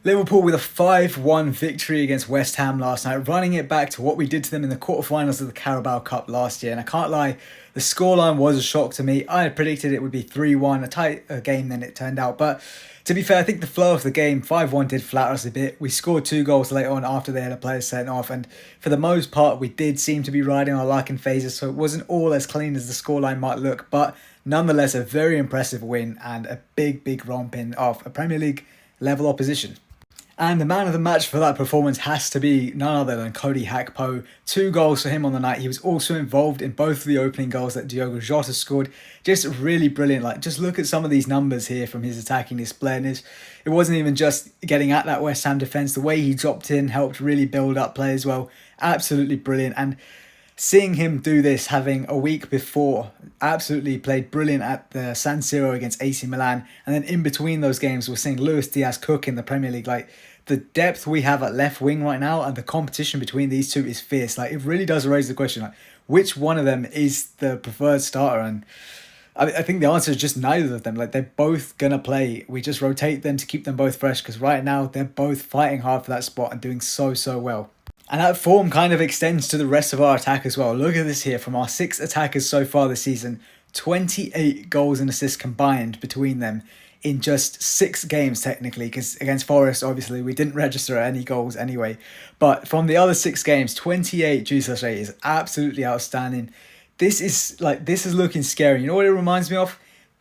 Liverpool with a 5-1 victory against West Ham last night, running it back to what we did to them in the quarterfinals of the Carabao Cup last year. And I can't lie, the scoreline was a shock to me. I had predicted it would be 3-1, a tighter game than it turned out. But to be fair, I think the flow of the game, 5-1 did flatter us a bit. We scored 2 goals later on after they had a player sent off. And for the most part, we did seem to be riding our luck in phases. So it wasn't all as clean as the scoreline might look. But nonetheless, a very impressive win and a big romping of a Premier League level opposition. And the man of the match for that performance has to be none other than Cody Gakpo. 2 goals for him on the night. He was also involved in both of the opening goals that Diogo Jota scored. Just really brilliant. Like, just look at some of these numbers here from his attacking display. And it wasn't even just getting at that West Ham defence. The way he dropped in helped really build up play as well. Absolutely brilliant. And seeing him do this, having a week before, absolutely played brilliant at the San Siro against AC Milan. And then in between those games, we're seeing Luis Diaz cook in the Premier League. Like, the depth we have at left wing right now and the competition between these two is fierce. Like, it really does raise the question, like, which one of them is the preferred starter? And I think the answer is just neither of them. Like, they're both going to play. We just rotate them to keep them both fresh because right now they're both fighting hard for that spot and doing so well. And that form kind of extends to the rest of our attack as well. Look at this here. From our 6 attackers so far this season, 28 goals and assists combined between them in just 6 games technically, because against Forest, obviously, we didn't register any goals anyway. But from the other 6 games, 28 G/8 is absolutely outstanding. This is looking scary. You know what it reminds me of?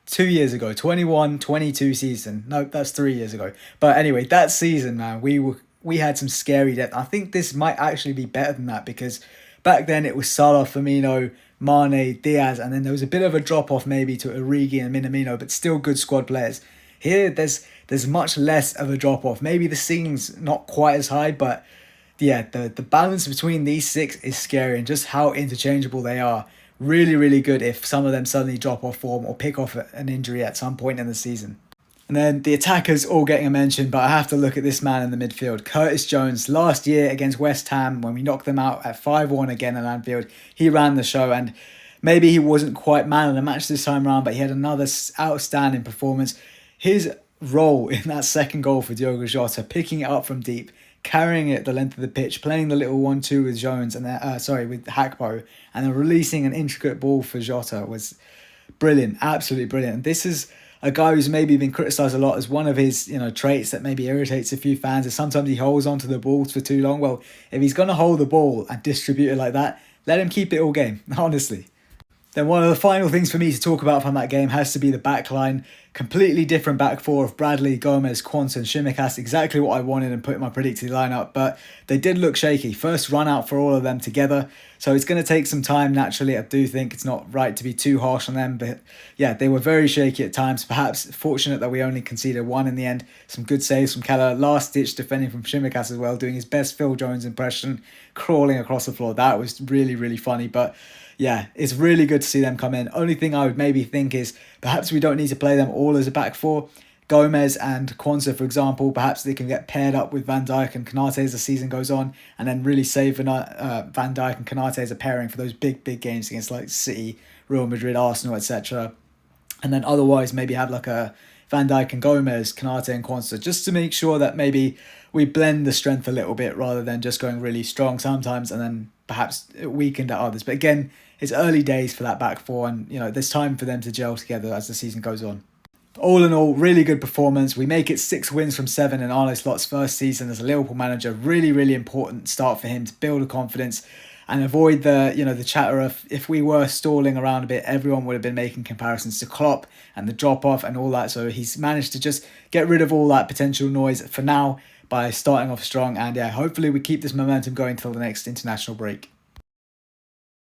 2 years ago, 21-22 season. No, that's 3 years ago. But anyway, that season, man, we had some scary depth. I think this might actually be better than that because back then it was Salah, Firmino, Mane, Diaz, and then there was a bit of a drop-off maybe to Origi and Minamino, but still good squad players. Here, there's much less of a drop-off. Maybe the ceiling's not quite as high, but yeah, the balance between these 6 is scary, and just how interchangeable they are. Really good if some of them suddenly drop off form or pick off an injury at some point in the season. And then the attackers all getting a mention, but I have to look at this man in the midfield. Curtis Jones, last year against West Ham, when we knocked them out at 5-1 again at Anfield, he ran the show, and maybe he wasn't quite man of the match this time around, but he had another outstanding performance. His role in that second goal for Diogo Jota, picking it up from deep, carrying it the length of the pitch, playing the little 1-2 with Jones and with Gakpo, and then releasing an intricate ball for Jota was brilliant, absolutely brilliant. And this is a guy who's maybe been criticised a lot as one of his, traits that maybe irritates a few fans is sometimes he holds onto the balls for too long. Well, if he's going to hold the ball and distribute it like that, let him keep it all game, honestly. Then one of the final things for me to talk about from that game has to be the back line. Completely different back four of Bradley, Gomez, Quansah and Tsimikas. Exactly what I wanted and put in my predicted lineup, but they did look shaky. First run out for all of them together, so it's going to take some time naturally. I do think it's not right to be too harsh on them, but yeah, they were very shaky at times. Perhaps fortunate that we only conceded 1 in the end. Some good saves from Keller. Last ditch defending from Tsimikas as well, doing his best Phil Jones impression, crawling across the floor. That was really funny, but yeah, it's really good to see them come in. Only thing I would maybe think is perhaps we don't need to play them all as a back four. Gomez and Quansah, for example, perhaps they can get paired up with Van Dijk and Konate as the season goes on, and then really save Van Dijk and Konate as a pairing for those big games against like City, Real Madrid, Arsenal, etc. And then otherwise maybe have like a Van Dijk and Gomez, Konate and Quansah, just to make sure that maybe we blend the strength a little bit rather than just going really strong sometimes and then perhaps weakened at others. But again, it's early days for that back four, and there's time for them to gel together as the season goes on. All in all, really good performance. We make it 6 wins from 7 in Arne Slot's first season as a Liverpool manager. Really important start for him to build a confidence and avoid the chatter of, if we were stalling around a bit, everyone would have been making comparisons to Klopp and the drop off and all that. So he's managed to just get rid of all that potential noise for now by starting off strong, and yeah, hopefully we keep this momentum going till the next international break.